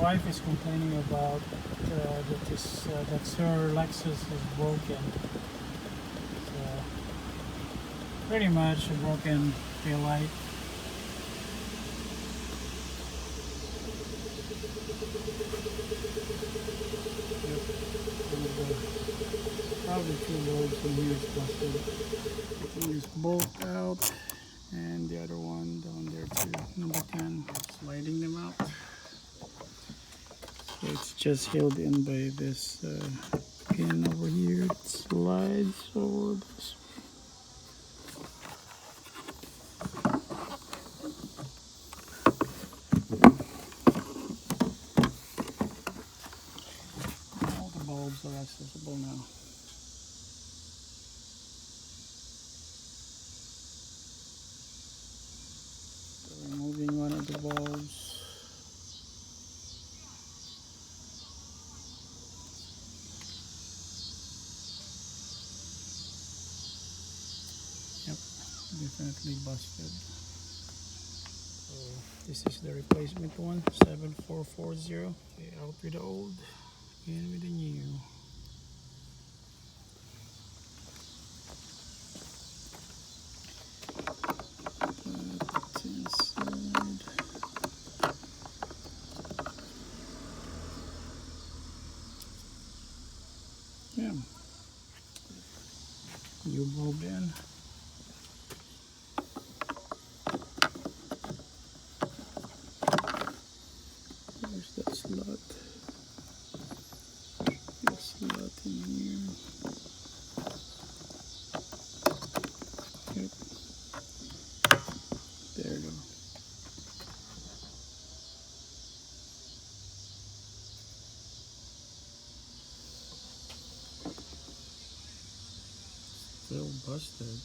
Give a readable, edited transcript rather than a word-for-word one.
wife is complaining about that her Lexus is broken. So pretty much a broken tail light. Probably two lobes in here is busted. Taking this bolt out and the other one down there too, number 10. Sliding them out. So it's just held in by this pin over here. It slides over this. All the bulbs are accessible now. Removing one of the bulbs. Yep, definitely busted. So this is the replacement one, 7440. Okay, out with the old, in with the new. Yeah, new bulb in. There's that slot. The slot in here. Yep. There you go. Still busted.